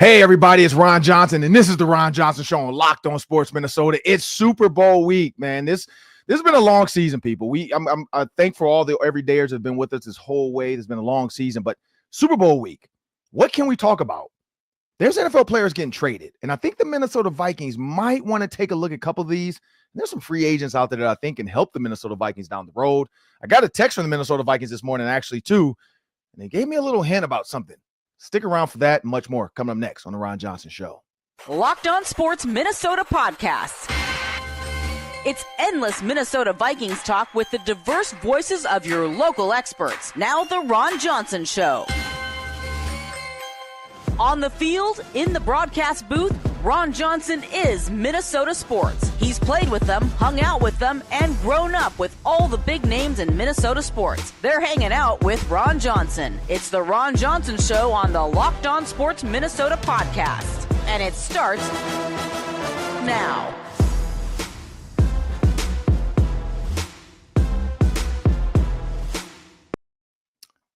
Hey, everybody, it's Ron Johnson, and this is the Ron Johnson Show on Locked On Sports Minnesota. It's Super Bowl week, man. This has been a long season, people. I'm thankful for all the everydayers that have been with us this whole way. It's been a long season, but Super Bowl week, what can we talk about? There's NFL players getting traded, and I think the Minnesota Vikings might want to take a look at a couple of these. There's some free agents out there that I think can help the Minnesota Vikings down the road. I got a text from the Minnesota Vikings this morning, actually, too, and they gave me a little hint about something. Stick around for that and much more coming up next on the Ron Johnson Show. Locked On Sports Minnesota Podcasts. It's endless Minnesota Vikings talk with the diverse voices of your local experts. Now the Ron Johnson Show. On the field, in the broadcast booth, Ron Johnson is Minnesota sports. He's played with them, hung out with them, and grown up with all the big names in Minnesota sports. They're hanging out with Ron Johnson. It's the Ron Johnson Show on the Locked On Sports Minnesota podcast. And it starts now.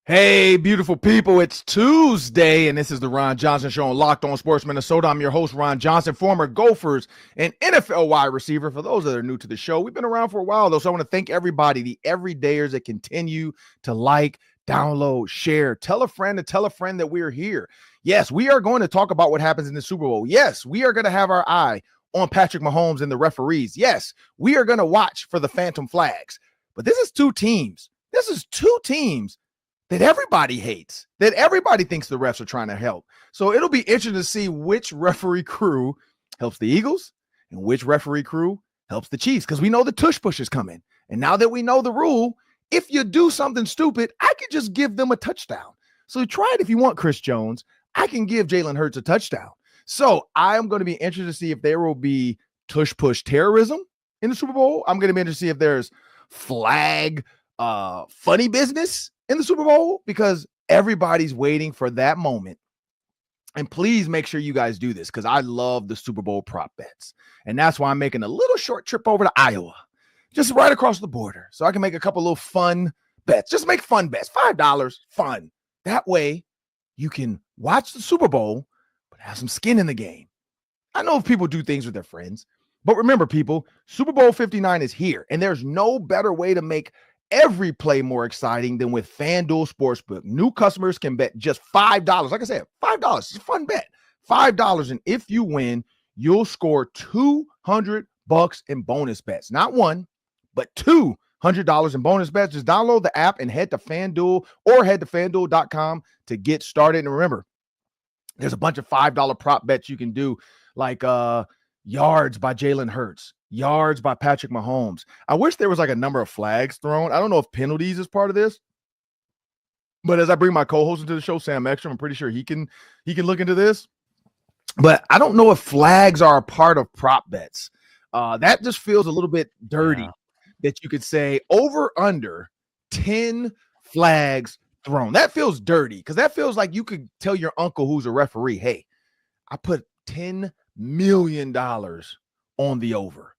Hey, beautiful people, it's Tuesday, and this is the Ron Johnson Show on Locked On Sports Minnesota. I'm your host, Ron Johnson, former Gophers and NFL wide receiver. For those that are new to the show, we've been around for a while, though, so I want to thank everybody, the everydayers that continue to like, download, share, tell a friend that we're here. Yes, we are going to talk about what happens in the Super Bowl. Yes, we are going to have our eye on Patrick Mahomes and the referees. Yes, we are going to watch for the phantom flags. But this is two teams that everybody hates, that everybody thinks the refs are trying to help. So it'll be interesting to see which referee crew helps the Eagles and which referee crew helps the Chiefs, because we know the tush push is coming. And now that we know the rule, if you do something stupid, I could just give them a touchdown. So try it if you want, Chris Jones. I can give Jalen Hurts a touchdown. So I'm going to be interested to see if there will be tush push terrorism in the Super Bowl. I'm going to be interested to see if there's flag funny business in the Super Bowl, because everybody's waiting for that moment. And please make sure you guys do this, because I love the Super Bowl prop bets. And that's why I'm making a little short trip over to Iowa, just right across the border, so I can make a couple little fun bets. Just make fun bets, $5, fun. That way you can watch the Super Bowl, but have some skin in the game. I know if people do things with their friends, but remember, people, Super Bowl 59 is here, and there's no better way to make every play more exciting than with FanDuel Sportsbook. New customers can bet just $5. Like I said, $5. It's a fun bet. $5. And if you win, you'll score $200 in bonus bets. Not one, but $200 in bonus bets. Just download the app and head to FanDuel or head to FanDuel.com to get started. And remember, there's a bunch of $5 prop bets you can do, like yards by Jalen Hurts, yards by Patrick Mahomes. I wish there was like a number of flags thrown. I don't know if penalties is part of this, but as I bring my co-host into the show, Sam Ekstrom, I'm pretty sure he can look into this. But I don't know if flags are a part of prop bets. That just feels a little bit dirty, that you could say over under 10 flags thrown. That feels dirty, because that feels like you could tell your uncle who's a referee, hey, I put $10 million on the over.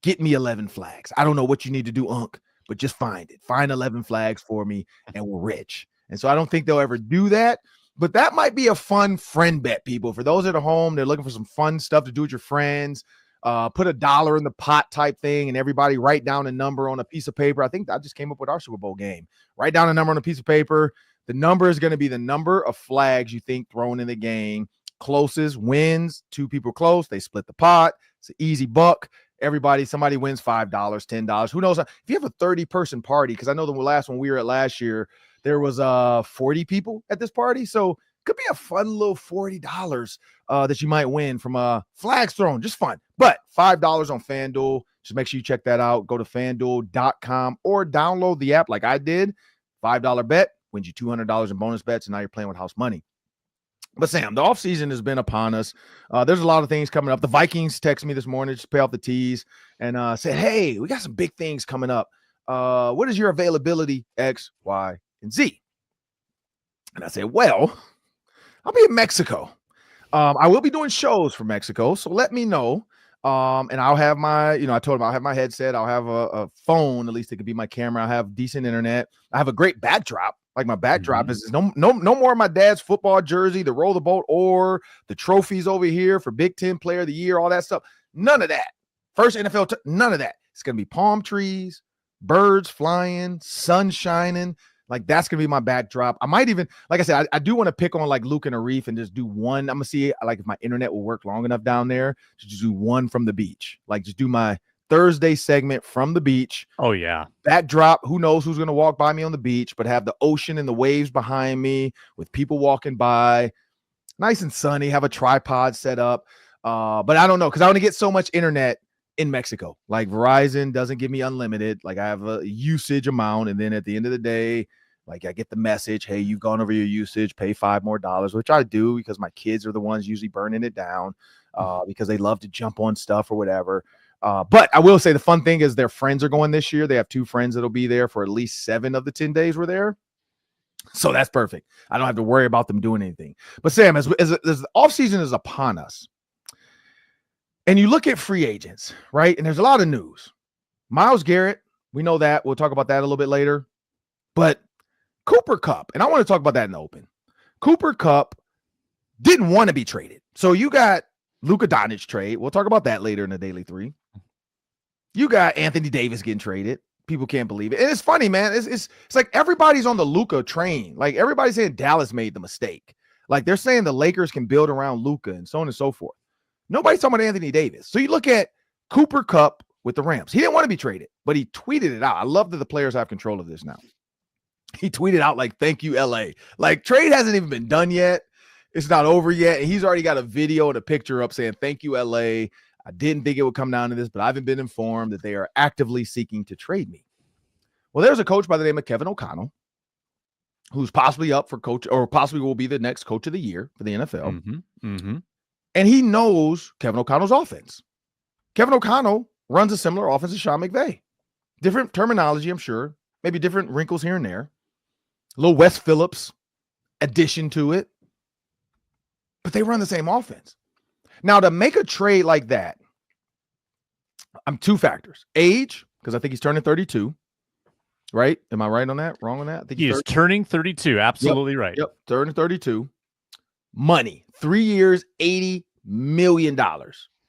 Get me 11 flags. I don't know what you need to do, Unc, but just find it. Find 11 flags for me, and we're rich. And so I don't think they'll ever do that, but that might be a fun friend bet, people. For those at home, they're looking for some fun stuff to do with your friends. Put $1 in the pot type thing, and everybody write down a number on a piece of paper. I think I just came up with our Super Bowl game. Write down a number on a piece of paper. The number is going to be the number of flags you think thrown in the game. Closest wins. Two people close, they split the pot. It's an easy buck. Somebody wins $5, $10. Who knows? If you have a 30-person party, because I know the last one we were at last year, there was 40 people at this party. So it could be a fun little $40 that you might win from flags thrown. Just fun. But $5 on FanDuel. Just make sure you check that out. Go to FanDuel.com or download the app like I did. $5 bet wins you $200 in bonus bets, and now you're playing with house money. But Sam, the offseason has been upon us. There's a lot of things coming up. The Vikings texted me this morning just to pay off the tees and said, hey, we got some big things coming up. What is your availability, X, Y, and Z? And I said, well, I'll be in Mexico. I will be doing shows from Mexico, so let me know. And I'll have my, I told him I'll have my headset. I'll have a phone, at least it could be my camera. I have decent internet. I have a great backdrop. Like my backdrop is no more of my dad's football jersey, the roll the boat, or the trophies over here for Big Ten Player of the Year, all that stuff. None of that. First NFL, none of that. It's going to be palm trees, birds flying, sun shining. Like that's going to be my backdrop. I might even, like I said, I do want to pick on like Luke and Arif and just do one. I'm going to see like if my internet will work long enough down there to just do one from the beach. Like just do my Thursday segment from the beach. Oh, yeah. Backdrop. Who knows who's going to walk by me on the beach, but have the ocean and the waves behind me with people walking by. Nice and sunny. Have a tripod set up. But I don't know because I want to get so much internet in Mexico. Like Verizon doesn't give me unlimited. Like I have a usage amount. And then at the end of the day, like I get the message, hey, you've gone over your usage, pay $5 more, which I do because my kids are the ones usually burning it down because they love to jump on stuff or whatever. But I will say the fun thing is their friends are going this year. They have 2 friends that'll be there for at least 7 of the 10 days we're there. So that's perfect. I don't have to worry about them doing anything. But Sam, as the offseason is upon us, and you look at free agents, right? And there's a lot of news. Myles Garrett, we know that. We'll talk about that a little bit later. But Cooper Kupp, and I want to talk about that in the open. Cooper Kupp didn't want to be traded. So you got Luka Doncic trade. We'll talk about that later in the Daily 3. You got Anthony Davis getting traded. People can't believe it. And it's funny, man. It's like everybody's on the Luka train. Like everybody's saying Dallas made the mistake. Like they're saying the Lakers can build around Luka and so on and so forth. Nobody's talking about Anthony Davis. So you look at Cooper Kupp with the Rams. He didn't want to be traded, but he tweeted it out. I love that the players have control of this now. He tweeted out like, thank you, LA. Like trade hasn't even been done yet. It's not over yet. And he's already got a video and a picture up saying, thank you, LA. I didn't think it would come down to this, but I haven't been informed that they are actively seeking to trade me. Well, there's a coach by the name of Kevin O'Connell who's possibly up for coach or possibly will be the next coach of the year for the NFL. And he knows Kevin O'Connell's offense. Kevin O'Connell runs a similar offense to Sean McVay. Different terminology, I'm sure. Maybe different wrinkles here and there. A little Wes Phillips addition to it. But they run the same offense. Now, to make a trade like that, I'm 2 factors. Age, because I think he's turning 32. Right? Am I right on that? Wrong on that? I think he is turning 32. Absolutely right. Yep. Turning 32. Money. 3 years, $80 million.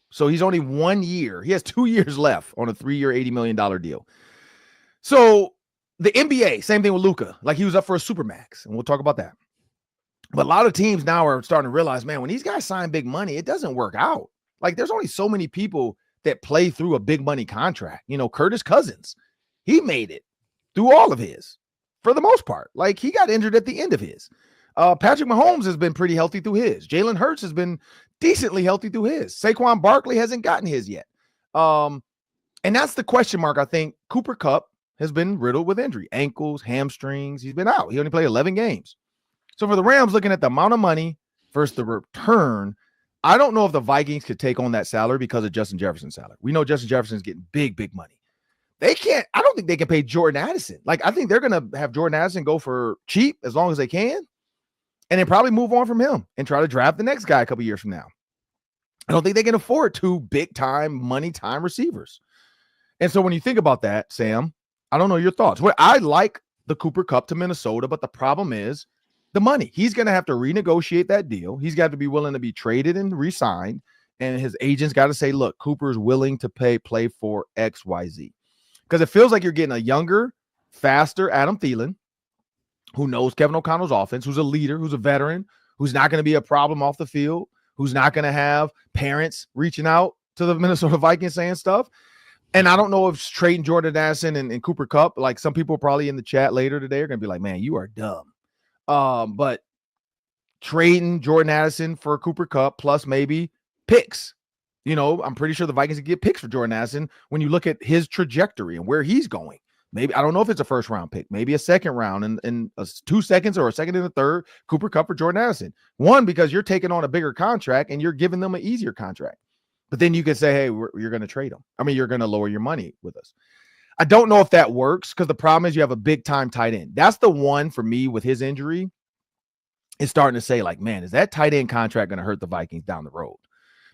So he's only 1 year. He has 2 years left on a 3-year, $80 million deal. So the NBA, same thing with Luka. Like he was up for a Supermax, and we'll talk about that. But a lot of teams now are starting to realize, man, when these guys sign big money, it doesn't work out. Like there's only so many people that play through a big money contract. You know, Curtis Cousins, he made it through all of his for the most part. Like he got injured at the end of his. Patrick Mahomes has been pretty healthy through his. Jalen Hurts has been decently healthy through his. Saquon Barkley hasn't gotten his yet. And that's the question mark. I think Cooper Kupp has been riddled with injury, ankles, hamstrings. He's been out. He only played 11 games. So for the Rams, looking at the amount of money versus the return, I don't know if the Vikings could take on that salary because of Justin Jefferson's salary. We know Justin Jefferson's getting big, big money. They can't. I don't think they can pay Jordan Addison. Like I think they're going to have Jordan Addison go for cheap as long as they can, and then probably move on from him and try to draft the next guy a couple years from now. I don't think they can afford 2 big-time, money-time receivers. And so when you think about that, Sam, I don't know your thoughts. Well, I like the Cooper Kupp to Minnesota, but the problem is the money. He's going to have to renegotiate that deal. He's got to be willing to be traded and re-signed, and his agent's got to say, look, Cooper's willing to play for X, Y, Z. Because it feels like you're getting a younger, faster Adam Thielen, who knows Kevin O'Connell's offense, who's a leader, who's a veteran, who's not going to be a problem off the field, who's not going to have parents reaching out to the Minnesota Vikings saying stuff. And I don't know if trading Jordan Addison and Cooper Kupp, like some people probably in the chat later today are going to be like, man, you are dumb. But trading Jordan Addison for Cooper Kupp plus maybe picks. You know, I'm pretty sure the Vikings can get picks for Jordan Addison when you look at his trajectory and where he's going. Maybe, I don't know if it's a first round pick, maybe a second round and 2 seconds or a second and a third, Cooper Kupp for Jordan Addison. One, because you're taking on a bigger contract and you're giving them an easier contract. But then you can say, hey, you're going to trade them. I mean, you're going to lower your money with us. I don't know if that works because the problem is you have a big time tight end. That's the one for me with his injury is starting to say like, man, is that tight end contract going to hurt the Vikings down the road?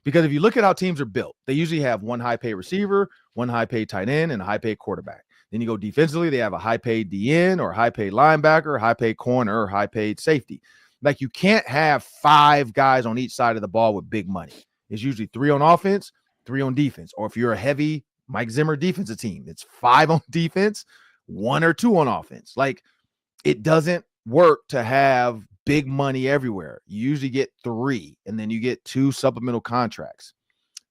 Because if you look at how teams are built, they usually have one high-paid receiver, one high-paid tight end, and a high-paid quarterback. Then you go defensively, they have a high-paid DN or high-paid linebacker, high-paid corner, or high-paid safety. Like, you can't have 5 guys on each side of the ball with big money. It's usually 3 on offense, 3 on defense. Or if you're a heavy Mike Zimmer defensive team, it's 5 on defense, 1 or 2 on offense. Like, it doesn't work to have big money everywhere. You usually get 3, and then you get 2 supplemental contracts.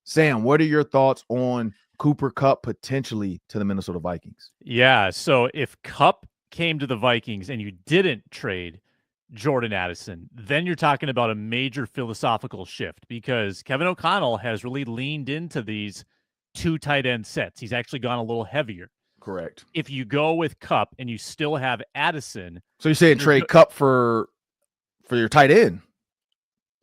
Sam, what are your thoughts on Cooper Kupp potentially to the Minnesota Vikings? Yeah, so if Kupp came to the Vikings and you didn't trade Jordan Addison, then you're talking about a major philosophical shift, because Kevin O'Connell has really leaned into these 2 tight end sets. He's actually gone a little heavier. Correct. If you go with Kupp and you still have Addison. So you're saying trade Kupp for your tight end?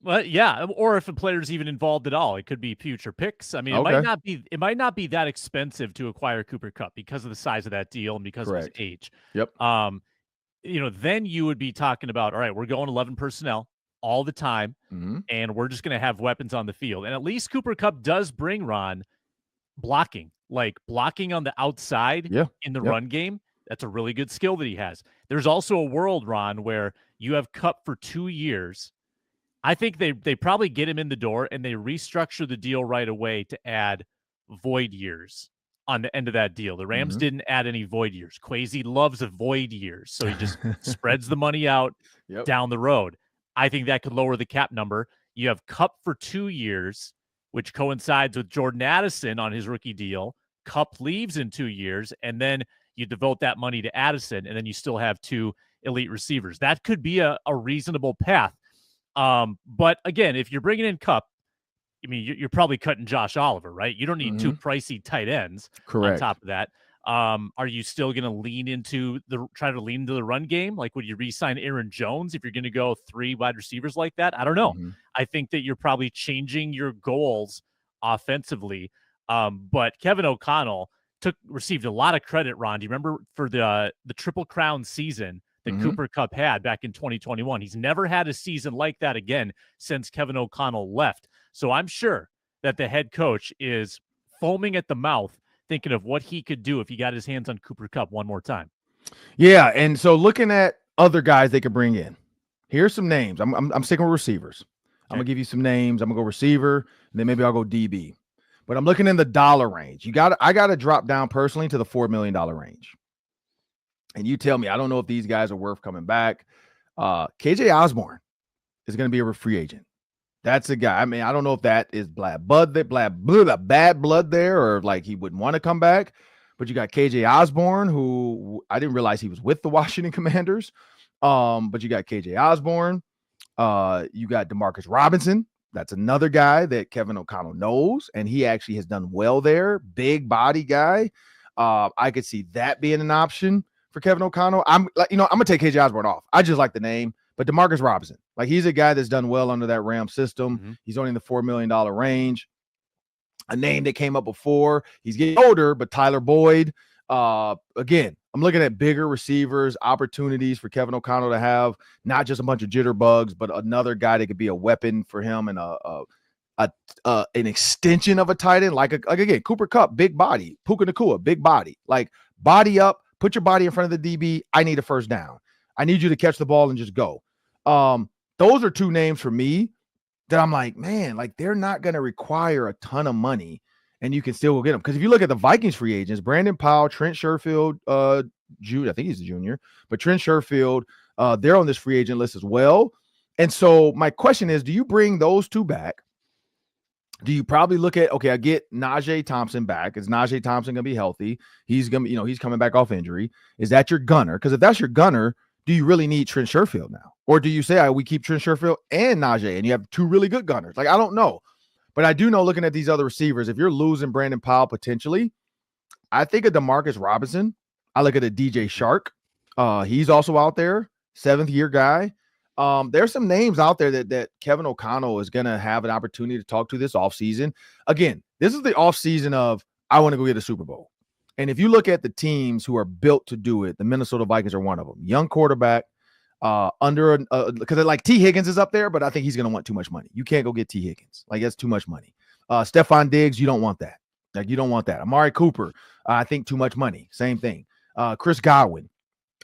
Well, yeah, or if a player's even involved at all, it could be future picks. I mean, it might not be that expensive to acquire Cooper Kupp because of the size of that deal and because of his age. Yep. Then you would be talking about, all right, we're going 11 personnel all the time, and we're just going to have weapons on the field. And at least Cooper Kupp does bring, Ron, blocking on the outside in the run game. That's a really good skill that he has. There's also a world, Ron, where you have Kupp for 2 years. I think they probably get him in the door and they restructure the deal right away to add void years on the end of that deal. The Rams didn't add any void years. Kwesi loves a void years, so he just spreads the money out down the road. I think that could lower the cap number. You have Kupp for 2 years, which coincides with Jordan Addison on his rookie deal. Kupp leaves in 2 years, and then you devote that money to Addison, and then you still have 2 elite receivers. That could be a reasonable path. But again, if you're bringing in Kupp, I mean, you're probably cutting Josh Oliver, right? You don't need 2 pricey tight ends. Correct. On top of that. Are you still going to try to lean into the run game? Like, would you re-sign Aaron Jones if you're going to go 3 wide receivers like that? I don't know. I think that you're probably changing your goals offensively. But Kevin O'Connell received a lot of credit, Ron. Do you remember for the Triple Crown season that Cooper Kupp had back in 2021? He's never had a season like that again since Kevin O'Connell left. So I'm sure that the head coach is foaming at the mouth thinking of what he could do if he got his hands on Cooper Kupp one more time. Yeah, and so looking at other guys they could bring in, here's some names. I'm sticking with receivers. I'm going to give you some names. I'm going to go receiver, and then maybe I'll go DB. But I'm looking in the dollar range. I got to drop down personally to the $4 million range. And you tell me, I don't know if these guys are worth coming back. KJ Osborne is going to be a free agent. That's a guy. I mean, I don't know if that is bad blood there, or like he wouldn't want to come back. But you got KJ Osborne, who I didn't realize he was with the Washington Commanders. But you got KJ Osborne. You got Demarcus Robinson. That's another guy that Kevin O'Connell knows, and he actually has done well there. Big body guy. I could see that being an option for Kevin O'Connell. I'm gonna take KJ Osborne off. I just like the name. But DeMarcus Robinson, like, he's a guy that's done well under that Ram system. He's only in the $4 million range. A name that came up before. He's getting older, but Tyler Boyd. Again, I'm looking at bigger receivers, opportunities for Kevin O'Connell to have not just a bunch of jitterbugs, but another guy that could be a weapon for him and an extension of a tight end. Like again, Cooper Kupp, big body. Puka Nacua, big body. Like, body up, put your body in front of the DB. I need a first down. I need you to catch the ball and just go. Those are 2 names for me that I'm like, man, like, they're not going to require a ton of money and you can still go get them. Because if you look at the Vikings free agents, Brandon Powell, Trent Sherfield, I think he's a junior, but Trent Sherfield, they're on this free agent list as well. And so my question is, do you bring those 2 back? Do you probably look at, okay, I get Najee Thompson back. Is Najee Thompson going to be healthy? He's going to, he's coming back off injury. Is that your gunner? Because if that's your gunner, do you really need Trent Sherfield now? Or do you say, we keep Trent Sherfield and Najee, and you have 2 really good gunners? Like, I don't know. But I do know, looking at these other receivers, if you're losing Brandon Powell potentially, I think of DeMarcus Robinson. I look at a DJ Shark. He's also out there, 7th-year guy. There's some names out there that Kevin O'Connell is going to have an opportunity to talk to this offseason. Again, this is the offseason of, I want to go get a Super Bowl. And if you look at the teams who are built to do it, the Minnesota Vikings are one of them. Young quarterback, because like T. Higgins is up there, but I think he's going to want too much money. You can't go get T. Higgins. Like, that's too much money. Stephon Diggs, you don't want that. Like, you don't want that. Amari Cooper, I think too much money. Same thing. Chris Godwin.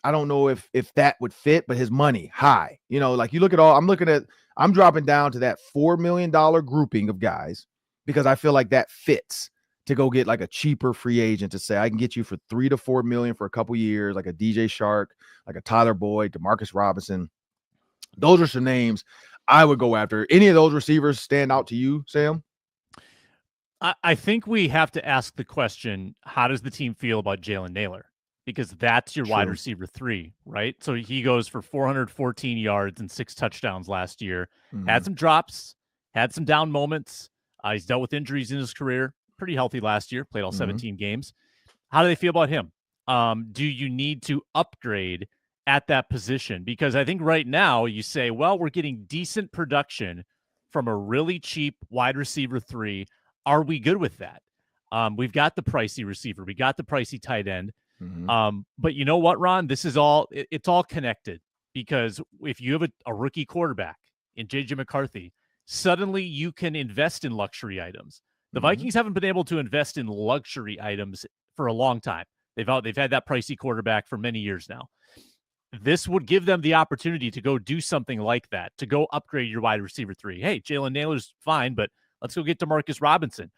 I don't know if that would fit, but his money high. You know, like you look at I'm dropping down to that $4 million grouping of guys because I feel like that fits to go get like a cheaper free agent to say I can get you for $3 to $4 million for a couple years, like a DJ Shark, like a Tyler Boyd, DeMarcus Robinson. Those are some names I would go after. Any of those receivers stand out to you, Sam? I think we have to ask the question, how does the team feel about Jalen Nailor? Because that's your wide receiver 3, right? So he goes for 414 yards and 6 touchdowns last year. Had some drops, had some down moments. He's dealt with injuries in his career. Pretty healthy last year, played all 17 games. How do they feel about him? Do you need to upgrade at that position? Because I think right now you say, well, we're getting decent production from a really cheap wide receiver 3. Are we good with that? We've got the pricey receiver. We got the pricey tight end. But you know what, Ron? This is it's all connected, because if you have a rookie quarterback in J.J. McCarthy, suddenly you can invest in luxury items. The Vikings haven't been able to invest in luxury items for a long time. They've had that pricey quarterback for many years now. This would give them the opportunity to go do something like that, to go upgrade your wide receiver 3. Hey, Jalen Nailor's fine, but let's go get DeMarcus Robinson.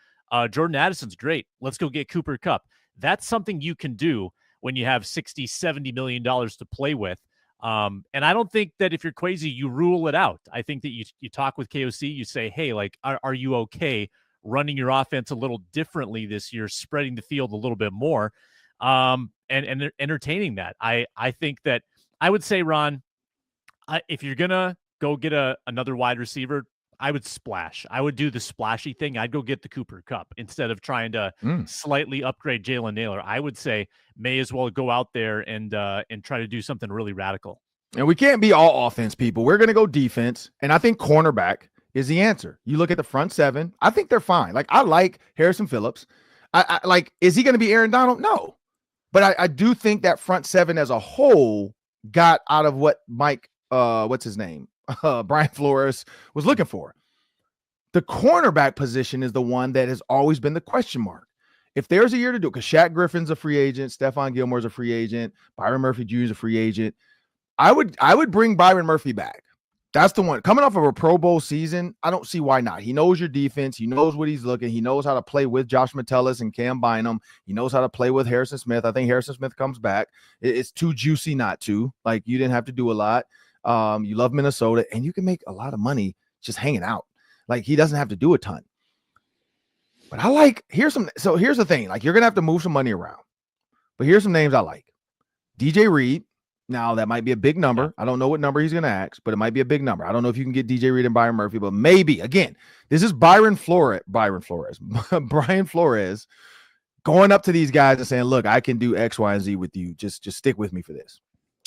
Jordan Addison's great. Let's go get Cooper Kupp. That's something you can do when you have $60, $70 million to play with. And I don't think that if you're Kwesi, you rule it out. I think that you talk with KOC, you say, hey, like, are you okay running your offense a little differently this year, spreading the field a little bit more, and entertaining that. I think that I would say, Ron, if you're going to go get another wide receiver, I would splash. I would do the splashy thing. I'd go get the Cooper Kupp instead of trying to slightly upgrade Jalen Nailor. I would say may as well go out there and try to do something really radical. And we can't be all offense people. We're going to go defense. And I think cornerback is the answer. You look at the front 7. I think they're fine. Like, I like Harrison Phillips. I like, is he going to be Aaron Donald? No. But I do think that front 7 as a whole got out of what Mike, what's his name? Brian Flores was looking for. The cornerback position is the one that has always been the question mark. If there's a year to do it, because Shaq Griffin's a free agent, Stephon Gilmore's a free agent, Byron Murphy Jr. is a free agent, I would bring Byron Murphy back. That's the one. Coming off of a Pro Bowl season, I don't see why not. He knows your defense. He knows what he's looking. He knows how to play with Josh Metellus and Cam Bynum. He knows how to play with Harrison Smith. I think Harrison Smith comes back. It's too juicy not to. Like, you didn't have to do a lot. You love Minnesota, and you can make a lot of money just hanging out. Like, he doesn't have to do a ton. But I like, here's the thing. Like, you're going to have to move some money around. But here's some names I like. DJ Reed. Now, that might be a big number. I don't know what number he's going to ask, but it might be a big number. I don't know if you can get DJ Reed and Byron Murphy, but maybe. Again, this is Brian Flores going up to these guys and saying, look, I can do X, Y, and Z with you. Just stick with me for this.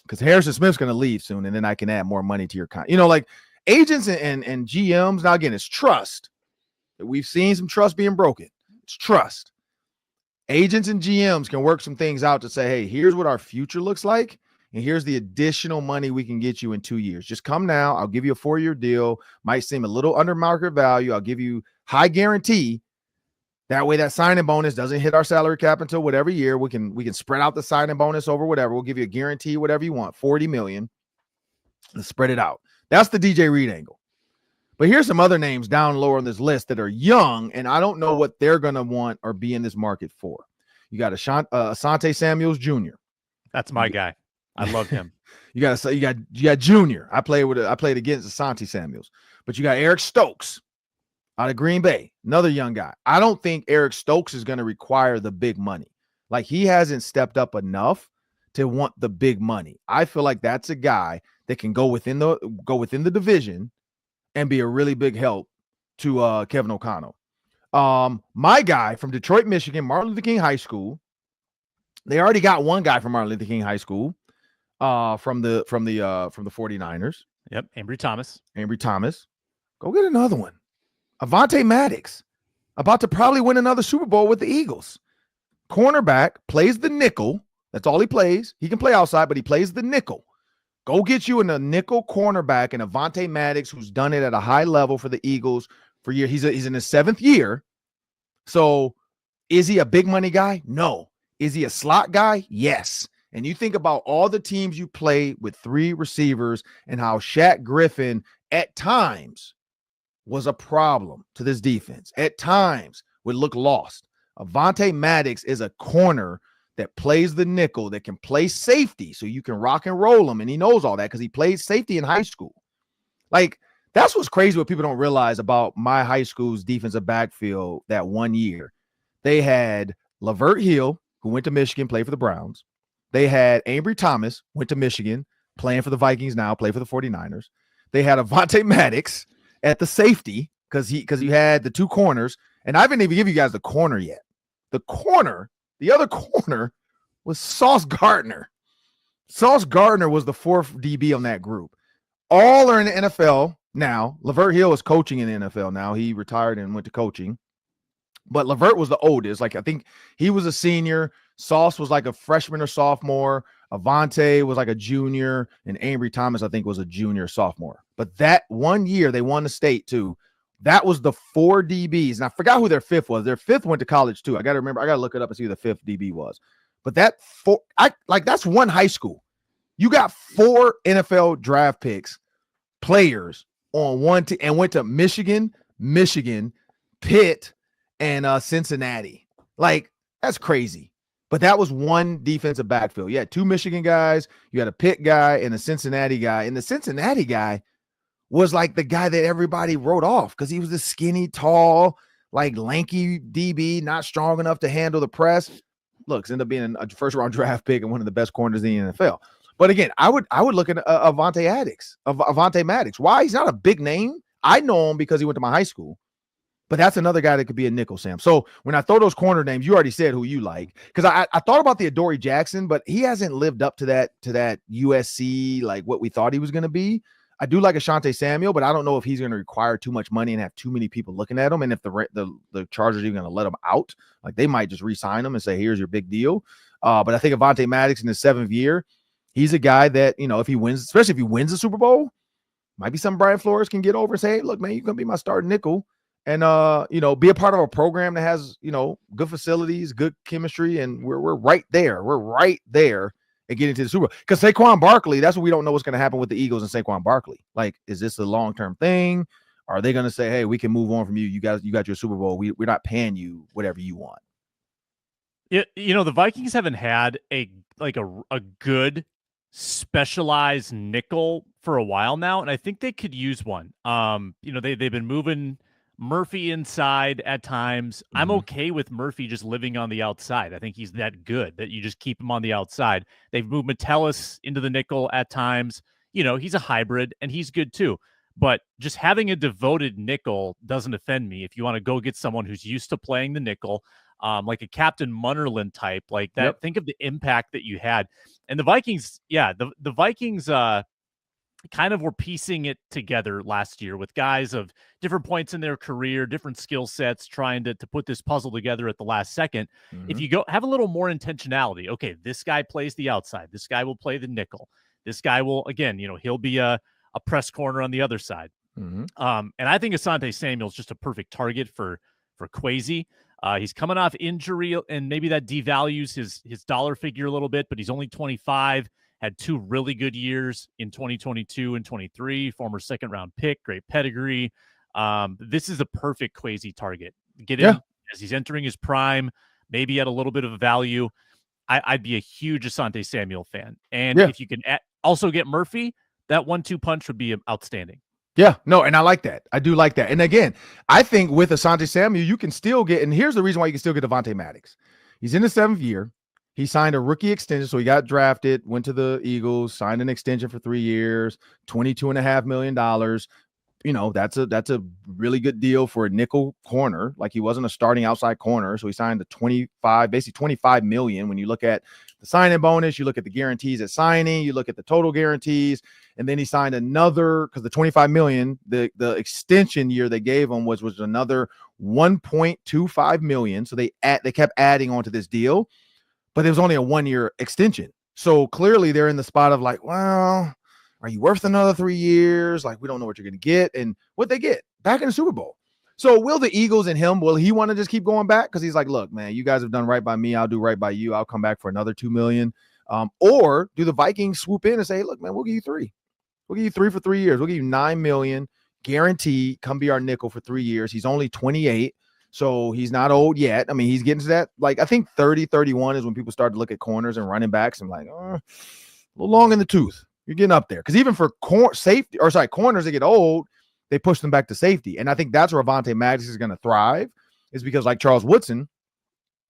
Because Harrison Smith's going to leave soon, and then I can add more money to your contract. You know, like, agents and GMs, now, again, it's trust. We've seen some trust being broken. It's trust. Agents and GMs can work some things out to say, hey, here's what our future looks like, and here's the additional money we can get you in 2 years. Just come now. I'll give you a 4-year deal. Might seem a little under market value. I'll give you high guarantee. That way that signing bonus doesn't hit our salary cap until whatever year. We can spread out the signing bonus over whatever. We'll give you a guarantee, whatever you want, $40 million. Let's spread it out. That's the DJ Reed angle. But here's some other names down lower on this list that are young, and I don't know what they're going to want or be in this market for. You got Asante Samuels Jr. That's my guy. I love him. you got Junior. I played against Asante Samuels, but you got Eric Stokes out of Green Bay, another young guy. I don't think Eric Stokes is going to require the big money. Like, he hasn't stepped up enough to want the big money. I feel like that's a guy that can go within the division and be a really big help to Kevin O'Connell. My guy from Detroit, Michigan, Martin Luther King High School. They already got one guy from Martin Luther King High School from the 49ers. Yep, Ambry Thomas. Go get another one. Avonte Maddox, about to probably win another Super Bowl with the Eagles. Cornerback, plays the nickel. That's all he plays. He can play outside, but he plays the nickel. Go get you a nickel cornerback and Avonte Maddox, who's done it at a high level for the Eagles for years. He's in his 7th year. So is he a big money guy? No. Is he a slot guy? Yes. and you think about all the teams you play with 3 receivers and how Shaq Griffin at times was a problem to this defense, at times would look lost. Avonte Maddox is a corner that plays the nickel, that can play safety, so you can rock and roll him, and he knows all that because he played safety in high school. Like, that's what's crazy, what people don't realize about my high school's defensive backfield that one year. They had Lavert Hill, who went to Michigan, played for the Browns. They had Ambry Thomas, went to Michigan, playing for the Vikings now, played for the 49ers. They had Avonte Maddox at the safety because you had the 2 corners, and I haven't even give you guys the corner yet. The other corner was Sauce Gardner. Sauce Gardner was the 4th DB on that group. All are in the NFL now. Lavert Hill is coaching in the NFL now. He retired and went to coaching. But Lavert was the oldest. Like, I think he was a senior. Sauce was like a freshman or sophomore. Avonte was like a junior. And Ambry Thomas, I think, was a junior or sophomore. But that one year, they won the state, too. That was the 4 DBs. And I forgot who their 5th was. Their 5th went to college, too. I got to remember. I got to look it up and see who the 5th DB was. But that's one high school. You got 4 NFL draft picks, players on one team, and went to Michigan, Pitt, and Cincinnati. Like, that's crazy. But that was one defensive backfield. You had 2 Michigan guys, you had a Pitt guy, and a Cincinnati guy. And the Cincinnati guy was like the guy that everybody wrote off because he was a skinny, tall, like lanky DB, not strong enough to handle the press. Looks, ended up being a first-round draft pick and one of the best corners in the NFL. But again, I would look at Avonte Maddox. Why? He's not a big name. I know him because he went to my high school. But that's another guy that could be a nickel, Sam. So when I throw those corner names, you already said who you like. Because I thought about the Adoree Jackson, but he hasn't lived up to that USC, like what we thought he was going to be. I do like Asante Samuel, but I don't know if he's going to require too much money and have too many people looking at him. And if the Chargers are even going to let him out, like they might just re-sign him and say, here's your big deal. But I think Avonte Maddox in his 7th year, he's a guy that, if he wins, especially if he wins the Super Bowl, might be something Brian Flores can get over and say, hey, look, man, you're going to be my starting nickel. And, be a part of a program that has, good facilities, good chemistry. And we're right there. We're right there and getting to the Super Bowl. Because Saquon Barkley, that's what we don't know what's going to happen with the Eagles and Saquon Barkley. Like, is this a long-term thing? Are they going to say, hey, we can move on from you? You got your Super Bowl. We're not paying you whatever you want. Yeah, the Vikings haven't had a good specialized nickel for a while now, and I think they could use one. They've been moving Murphy inside at times. Mm-hmm. I'm okay with Murphy just living on the outside. I think he's that good that you just keep him on the outside. They've moved Metellus into the nickel at times. He's a hybrid, and he's good too. But just having a devoted nickel doesn't offend me if you want to go get someone who's used to playing the nickel, like a Captain Munnerlyn type, like that. Yep. Think of the impact that you had. And the Vikings, the Vikings kind of were piecing it together last year with guys of different points in their career, different skill sets, trying to put this puzzle together at the last second. Mm-hmm. If you go have a little more intentionality, okay, this guy plays the outside. This guy will play the nickel. This guy will, again, he'll be a press corner on the other side. Mm-hmm. And I think Asante Samuel is just a perfect target for Kwesi. He's coming off injury, and maybe that devalues his dollar figure a little bit, but he's only 25, had 2 really good years in 2022 and 23, former second-round pick, great pedigree. This is a perfect Kwesi target. Get him as he's entering his prime, maybe at a little bit of a value. I'd be a huge Asante Samuel fan. And if you can also get Murphy, that 1-2 punch would be outstanding. Yeah, no, and I like that. I do like that. And again, I think with Asante Samuel, you can still get, and here's the reason why you can still get Avonte Maddox. He's in the 7th year. He signed a rookie extension, so he got drafted, went to the Eagles, signed an extension for 3 years, $22.5 million. That's a really good deal for a nickel corner. Like, he wasn't a starting outside corner, so he signed basically $25 million. When you look at the signing bonus, you look at the guarantees at signing, you look at the total guarantees, and then he signed another, because the $25 million, the extension year they gave him was another $1.25 million. So they kept adding on to this deal, but it was only a 1-year extension. So clearly they're in the spot of like, well, are you worth another 3 years? Like, we don't know what you're going to get. And what they get back in the Super Bowl. So will the Eagles and him, will he want to just keep going back? Because he's like, look, man, you guys have done right by me. I'll do right by you. I'll come back for another $2 million. Or do the Vikings swoop in and say, hey, look, man, we'll give you 3. We'll give you 3 for 3 years. We'll give you $9 million guaranteed. Come be our nickel for 3 years. He's only 28, so he's not old yet. I mean, he's getting to that. Like, I think 30, 31 is when people start to look at corners and running backs. I'm like, a little long in the tooth. You're getting up there. Because even for corners that get old, they push them back to safety. And I think that's where Avonte Maddox is going to thrive, is because like Charles Woodson,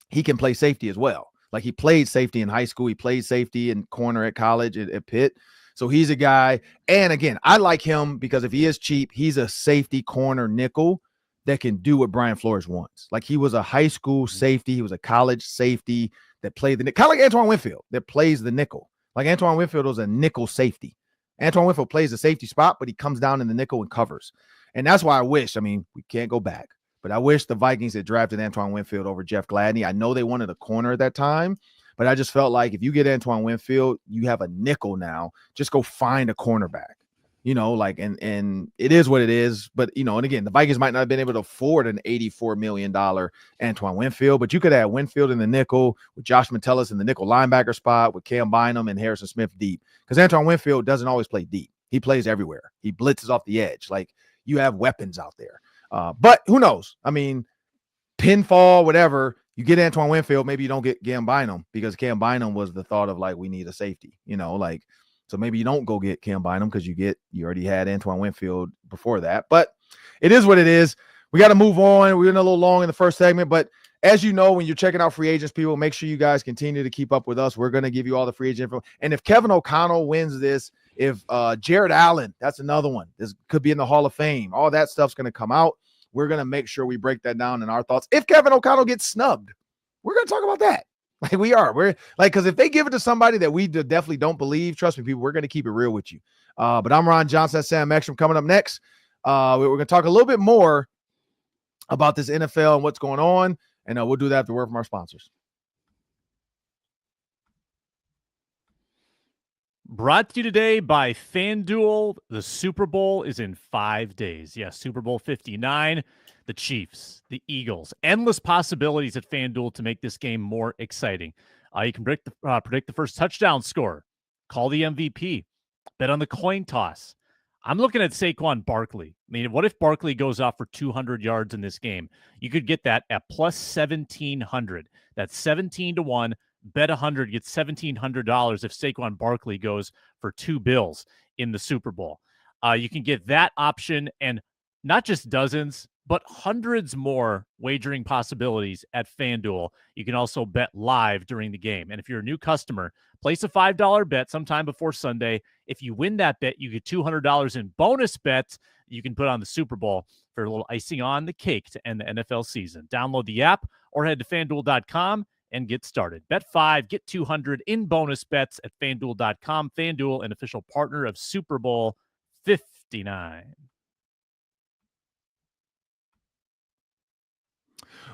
he can play safety as well. Like, he played safety in high school. He played safety and corner at college at Pitt. So he's a guy. And again, I like him because if he is cheap, he's a safety corner nickel that can do what Brian Flores wants. Like, he was a high school safety. He was a college safety that played the nickel. Kind of like Antoine Winfield that plays the nickel. Like, Antoine Winfield was a nickel safety. Antoine Winfield plays the safety spot, but he comes down in the nickel and covers. And that's why we can't go back, but I wish the Vikings had drafted Antoine Winfield over Jeff Gladney. I know they wanted a corner at that time, but I just felt like if you get Antoine Winfield, you have a nickel now. Just go find a cornerback, and it is what it is. But, and again, the Vikings might not have been able to afford an $84 million Antoine Winfield, but you could have Winfield in the nickel with Josh Metellus in the nickel linebacker spot with Cam Bynum and Harrison Smith deep. Because Antoine Winfield doesn't always play deep. He plays everywhere. He blitzes off the edge. Like, you have weapons out there. But who knows? I mean, pinfall, whatever. You get Antoine Winfield, maybe you don't get Cam Bynum, because Cam Bynum was the thought of like, we need a safety, so maybe you don't go get Cam Bynum because you already had Antoine Winfield before that. But it is what it is. We got to move on. We're in a little long in the first segment, but as you know, when you're checking out free agents, people, make sure you guys continue to keep up with us. We're going to give you all the free agent info. And if Kevin O'Connell wins this, if Jared Allen, that's another one. This could be in the Hall of Fame. All that stuff's going to come out. We're going to make sure we break that down in our thoughts. If Kevin O'Connell gets snubbed, we're going to talk about that. Like, we are. We're like, because if they give it to somebody that we definitely don't believe, trust me, people, we're going to keep it real with you. But I'm Ron Johnson, Sam Ekstrom. Coming up next, we're going to talk a little bit more about this NFL and what's going on. And we'll do that after word from our sponsors. Brought to you today by FanDuel. The Super Bowl is in 5 days. Yes, Super Bowl 59, the Chiefs, the Eagles. Endless possibilities at FanDuel to make this game more exciting. You can predict the first touchdown score, call the MVP, bet on the coin toss. I'm looking at Saquon Barkley. I mean, what if Barkley goes off for 200 yards in this game? You could get that at plus 1,700. That's 17-1. Bet 100, get $1,700 if Saquon Barkley goes for $2 in the Super Bowl. You can get that option and not just dozens, but hundreds more wagering possibilities at FanDuel. You can also bet live during the game. And if you're a new customer, place a $5 bet sometime before Sunday. If you win that bet, you get $200 in bonus bets you can put on the Super Bowl for a little icing on the cake to end the NFL season. Download the app or head to FanDuel.com and get started. Bet 5, get 200 in bonus bets at FanDuel.com. FanDuel, an official partner of Super Bowl 59.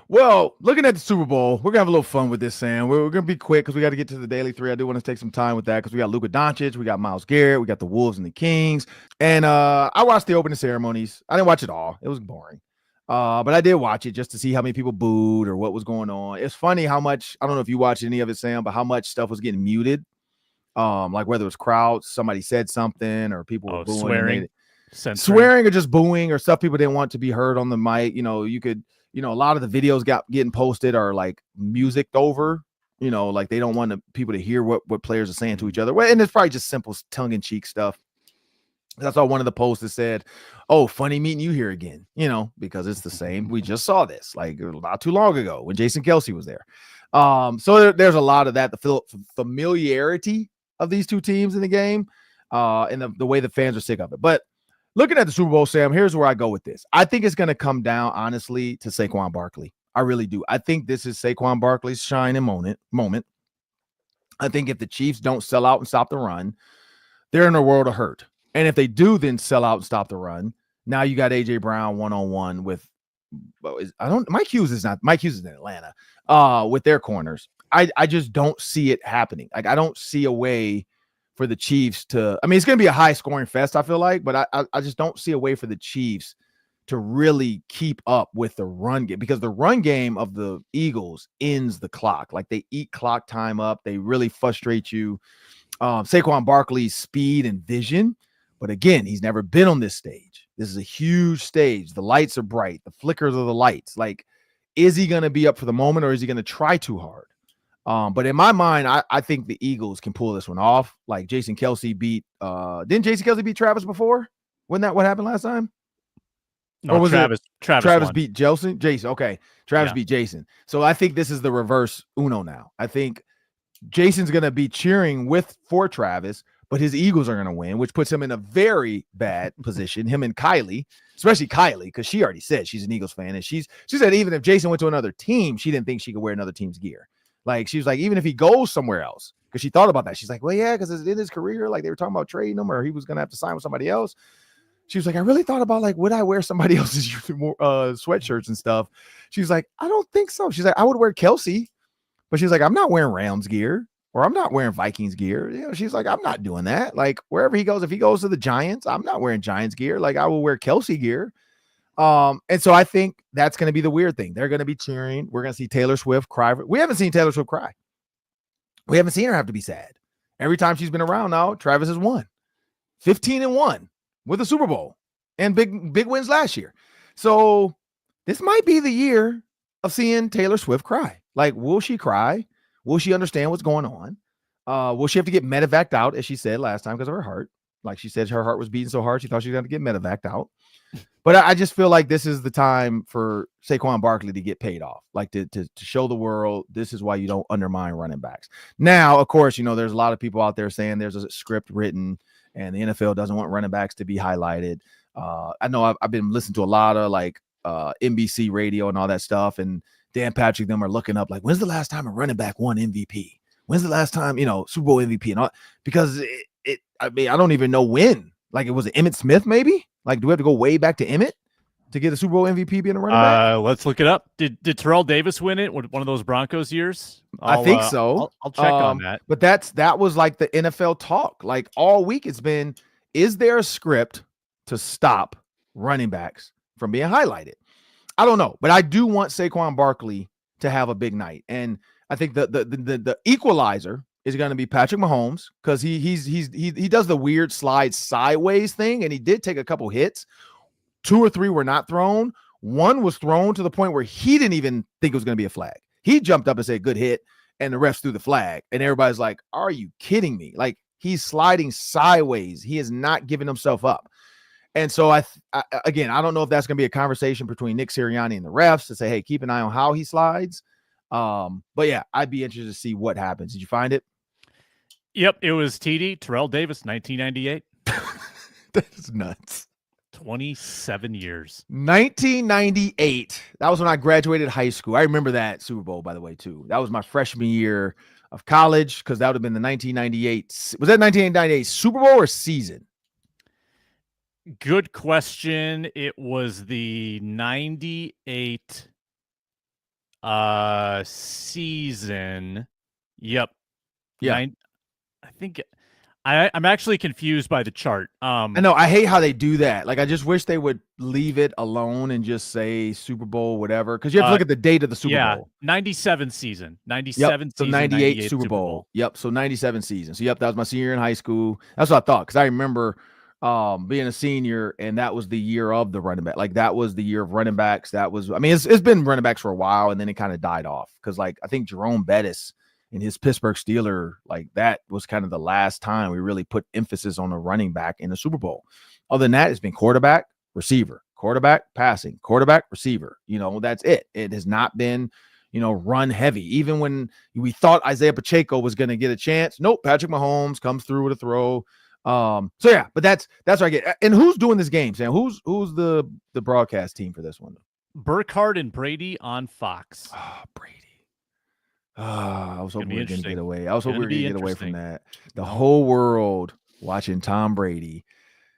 Well, looking at the Super Bowl, we're going to have a little fun with this, Sam. We're going to be quick because we got to get to the Daily 3. I do want to take some time with that because we got Luka Doncic, we got Myles Garrett, we got the Wolves and the Kings. And I watched the opening ceremonies. I didn't watch it all. It was boring. But I did watch it just to see how many people booed or what was going on. It's funny how much, I don't know if you watched any of it, Sam, but how much stuff was getting muted. Like whether it was crowds, somebody said something or people were booing. Swearing or just booing or stuff people didn't want to be heard on the mic. You could, a lot of the videos getting posted are like musiced over, like they don't want people to hear what players are saying to each other. Well, and it's probably just simple tongue-in-cheek stuff. I saw one of the posts that said, "Oh, funny meeting you here again," because it's the same. We just saw this like not too long ago when Jason Kelce was there. So there's a lot of that, the familiarity of these two teams in the game, and the way the fans are sick of it. But looking at the Super Bowl, Sam, here's where I go with this. I think it's going to come down, honestly, to Saquon Barkley. I really do. I think this is Saquon Barkley's shining moment. I think if the Chiefs don't sell out and stop the run, they're in a world of hurt. And if they do then sell out and stop the run, now you got A.J. Brown one-on-one with Mike Hughes is in Atlanta with their corners. I just don't see it happening. Like, I don't see a way for the Chiefs to, it's going to be a high scoring fest, I feel like, but I just don't see a way for the Chiefs to really keep up with the run game, because the run game of the Eagles ends the clock. Like, they eat clock time up. They really frustrate you. Saquon Barkley's speed and vision. But again, he's never been on this stage. This is a huge stage. The lights are bright. The flickers of the lights. Like, is he going to be up for the moment, or is he going to try too hard? But in my mind, I think the Eagles can pull this one off. Like, Jason Kelce beat didn't Jason Kelce beat Travis before? Wasn't that what happened last time? No, or was Travis beat Jason? Okay. Travis beat Jason. So I think this is the reverse Uno now. I think Jason's going to be cheering for Travis, but his Eagles are going to win, which puts him in a very bad position. Him and Kylie, especially Kylie, because she already said she's an Eagles fan. And she said even if Jason went to another team, she didn't think she could wear another team's gear. Like, she was like, even if he goes somewhere else, because she thought about that. She's like, well, yeah, because in his career, like, they were talking about trading him, or he was going to have to sign with somebody else. She was like, I really thought about, like, would I wear somebody else's sweatshirts and stuff? She was like, I don't think so. She's like, I would wear Kelce, but she's like, I'm not wearing Rams gear, or I'm not wearing Vikings gear. You know, she's like, I'm not doing that. Like, wherever he goes, if he goes to the Giants, I'm not wearing Giants gear. Like, I will wear Kelce gear. And so I think that's going to be the weird thing. They're going to be cheering. We're going to see Taylor Swift cry. We haven't seen Taylor Swift cry. We haven't seen her have to be sad. Every time she's been around now, Travis has won 15-1 with a Super Bowl and big wins last year. So this might be the year of seeing Taylor Swift cry. Like, will she cry? Will she understand what's going on? Will she have to get medevaced out, as she said last time, because of her heart? Like, she said her heart was beating so hard, she thought she was going to get medevaced out. But I just feel like this is the time for Saquon Barkley to get paid off, like to show the world this is why you don't undermine running backs. Now, of course, you know, there's a lot of people out there saying there's a script written and the NFL doesn't want running backs to be highlighted. I know I've been listening to a lot of like NBC radio and all that stuff, and Dan Patrick, them are looking up like, when's the last time a running back won MVP? When's the last time, you know, Super Bowl MVP and all? Because I mean, I don't even know when. Like, it was Emmitt Smith, maybe? Like, do we have to go way back to Emmitt to get a Super Bowl MVP being a running back? Let's look it up. Did Terrell Davis win it? One of those Broncos years? I think so. I'll check on that. But that was like the NFL talk. Like, all week it's been, is there a script to stop running backs from being highlighted? I don't know, but I do want Saquon Barkley to have a big night. And I think the equalizer is going to be Patrick Mahomes, because he does the weird slide sideways thing, and he did take a couple hits. 2 or 3 were not thrown. One was thrown to the point where he didn't even think it was going to be a flag. He jumped up and said, good hit, and the refs threw the flag. And everybody's like, are you kidding me? Like, he's sliding sideways. He is not giving himself up. And so, again, I don't know if that's going to be a conversation between Nick Sirianni and the refs to say, hey, keep an eye on how he slides. But yeah, I'd be interested to see what happens. Did you find it? Yep, it was TD, Terrell Davis, 1998. That's nuts. 27 years. 1998. That was when I graduated high school. I remember that Super Bowl, by the way, too. That was my freshman year of college, because that would have been the 1998. Was that 1998 Super Bowl or season? Good question. It was the 98 season. Yep. Yeah. I think I'm actually confused by the chart. I know. I hate how they do that. Like, I just wish they would leave it alone and just say Super Bowl, whatever. Because you have to look at the date of the Super Bowl. 97 season. 97 So season. 98 Super Bowl. Yep. So 97 season. So, yep, that was my senior year in high school. That's what I thought. Because I remember being a senior, and that was the year of the running back. Like, that was the year of running backs. That was, I mean, it's been running backs for a while, and then it kind of died off. Because, like, I think Jerome Bettis in his Pittsburgh Steeler, like, that was kind of the last time we really put emphasis on a running back in the Super Bowl. Other than that, it's been quarterback, receiver, quarterback, passing, quarterback, receiver. You know, that's it. It has not been, you know, run heavy. Even when we thought Isaiah Pacheco was going to get a chance, nope, Patrick Mahomes comes through with a throw. So yeah, but that's what I get. And who's doing this game, Sam? Who's the broadcast team for this one? Burkhardt and Brady on Fox. Oh, Brady. I was hoping we were going to get away. I was hoping we were going to get away from that. The whole world watching Tom Brady,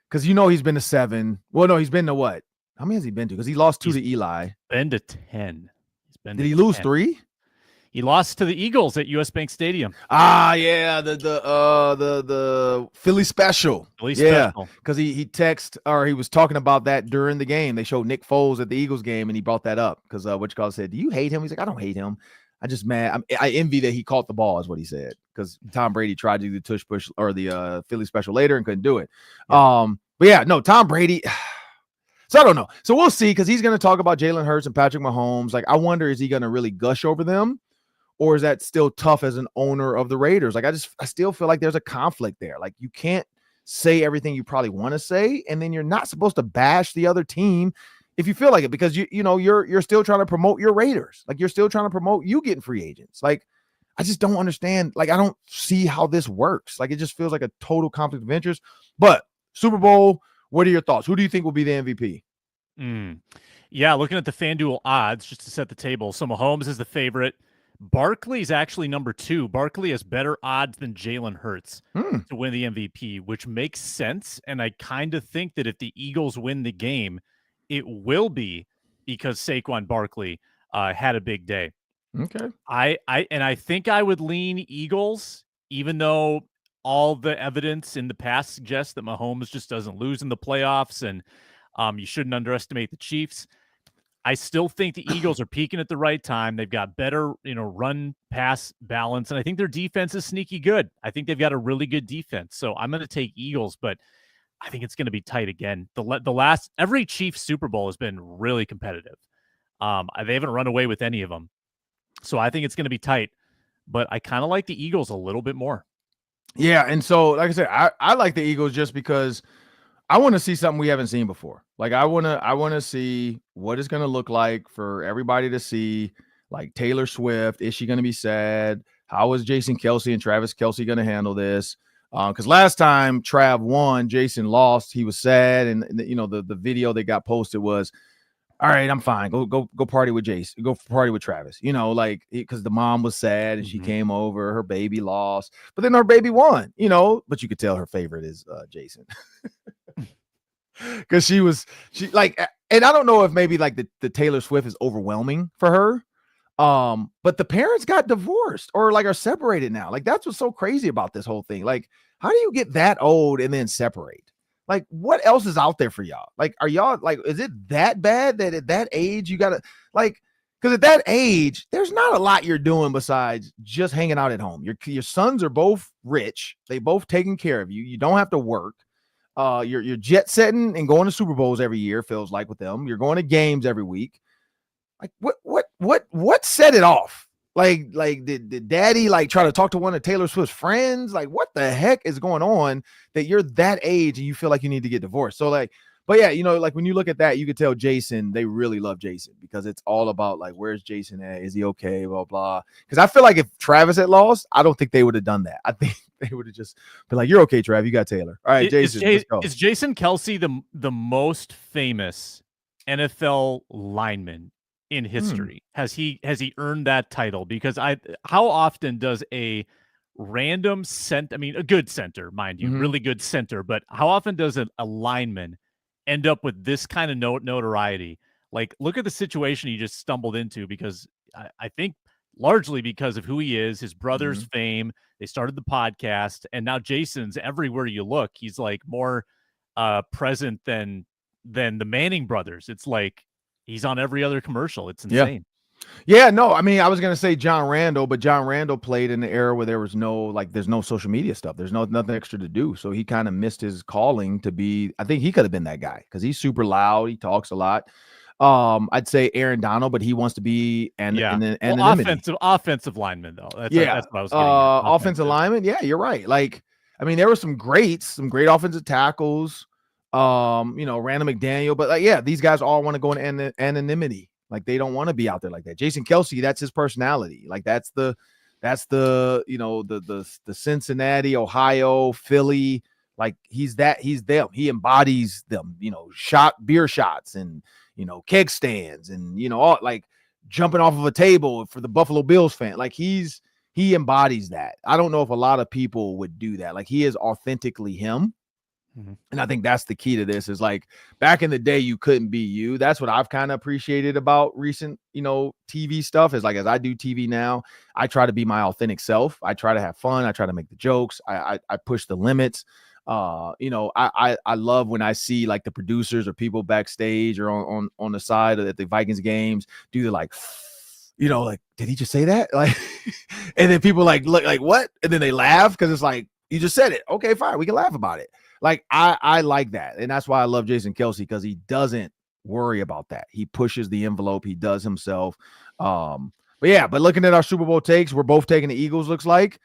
because you know he's been to 7. Well, no, he's been to what? How many has he been to? Because he lost 2 to Eli. Been to 10. Did he lose 3? He lost to the Eagles at US Bank Stadium. Yeah, the Philly special. Special. Because he was talking about that during the game. They showed Nick Foles at the Eagles game, and he brought that up because said, "Do you hate him?" He's like, "I don't hate him. I just mad. I envy that he caught the ball," is what he said. Because Tom Brady tried to do the tush push or the Philly special later and couldn't do it. Yeah. But yeah, no, Tom Brady. So I don't know. So we'll see, because he's going to talk about Jalen Hurts and Patrick Mahomes. Like, I wonder, is he going to really gush over them? Or is that still tough as an owner of the Raiders? Like, I still feel like there's a conflict there. Like, you can't say everything you probably want to say, and then you're not supposed to bash the other team if you feel like it, because you're still trying to promote your Raiders. Like, you're still trying to promote you getting free agents. Like, I just don't understand. Like, I don't see how this works. Like, it just feels like a total conflict of interest. But Super Bowl, what are your thoughts? Who do you think will be the MVP? Yeah, looking at the FanDuel odds, just to set the table. So Mahomes is the favorite. Barkley is actually number 2. Barkley has better odds than Jalen Hurts to win the MVP, which makes sense. And I kind of think that if the Eagles win the game, it will be because Saquon Barkley had a big day. Okay. I think I would lean Eagles, even though all the evidence in the past suggests that Mahomes just doesn't lose in the playoffs, and you shouldn't underestimate the Chiefs. I still think the Eagles are peaking at the right time. They've got better, run pass balance, and I think their defense is sneaky good. I think they've got a really good defense. So I'm going to take Eagles, but I think it's going to be tight again. Every Chiefs Super Bowl has been really competitive. They haven't run away with any of them. So I think it's going to be tight, but I kind of like the Eagles a little bit more. Yeah, and so like I said, I like the Eagles just because I want to see something we haven't seen before. Like, I want to see what it's going to look like for everybody to see. Like, Taylor Swift, is she going to be sad? How is Jason Kelce and Travis Kelce going to handle this? Because last time Trav won, Jason lost. He was sad, and the video that got posted was, "All right, I'm fine. Go party with Jason. Go party with Travis." Because the mom was sad and she came over. Her baby lost, but then her baby won. But you could tell her favorite is Jason. Because she and I don't know if maybe like the Taylor Swift is overwhelming for her. But the parents got divorced or like are separated now. Like, that's what's so crazy about this whole thing. Like, how do you get that old and then separate? Like, what else is out there for y'all? Like, are y'all like, is it that bad that at that age you gotta like, because at that age, there's not a lot you're doing besides just hanging out at home. Your sons are both rich, they both taking care of you. You don't have to work. You're jet setting and going to Super Bowls every year, feels like, with them. You're going to games every week. Like, what set it off? Like did daddy like try to talk to one of Taylor Swift's friends? Like, what the heck is going on that you're that age and you feel like you need to get divorced? So like, but yeah, like when you look at that, you could tell Jason, they really love Jason because it's all about like, where's Jason at? Is he okay? Blah, blah. Because I feel like if Travis had lost, I don't think they would have done that. I think they would have just been like, "You're okay, Trav. You got Taylor." All right, Jason. Let's go. Is Jason Kelce the most famous NFL lineman in history? Has he earned that title? Because how often does a random a good center, mind you, really good center, but how often does a lineman end up with this kind of notoriety? Like, look at the situation he just stumbled into, because I think largely because of who he is, his brother's fame. They started the podcast, and now Jason's everywhere you look. He's like more present than the Manning brothers. It's like he's on every other commercial. It's insane. Yeah, no, I mean, I was gonna say John Randall, but John Randall played in the era where there's no social media stuff. There's nothing extra to do. So he kind of missed his calling to be. I think he could have been that guy because he's super loud. He talks a lot. I'd say Aaron Donald, but he wants to be offensive lineman though. That's what I was getting at. Offensive lineman. Yeah, you're right. Like, I mean, there were some great offensive tackles. Randall McDaniel, but like, yeah, these guys all want to go in anonymity. Like, they don't want to be out there like that. Jason Kelce, that's his personality. Like, that's the Cincinnati, Ohio, Philly. Like, he's them. He embodies them. Beer shots and keg stands and all, like, jumping off of a table for the Buffalo Bills fan. Like, he embodies that. I don't know if a lot of people would do that. Like, he is authentically him. And I think that's the key to this is like back in the day, you couldn't be you. That's what I've kind of appreciated about recent, TV stuff is like, as I do TV now, I try to be my authentic self. I try to have fun. I try to make the jokes. I push the limits. I love when I see like the producers or people backstage or on the side at the Vikings games do the like, like, did he just say that? Like, and then people like, look like what? And then they laugh. Cause it's like, you just said it. Okay, fine. We can laugh about it. Like I like that. And that's why I love Jason Kelce, because he doesn't worry about that. He pushes the envelope. He does himself. But looking at our Super Bowl takes, we're both taking the Eagles, looks like.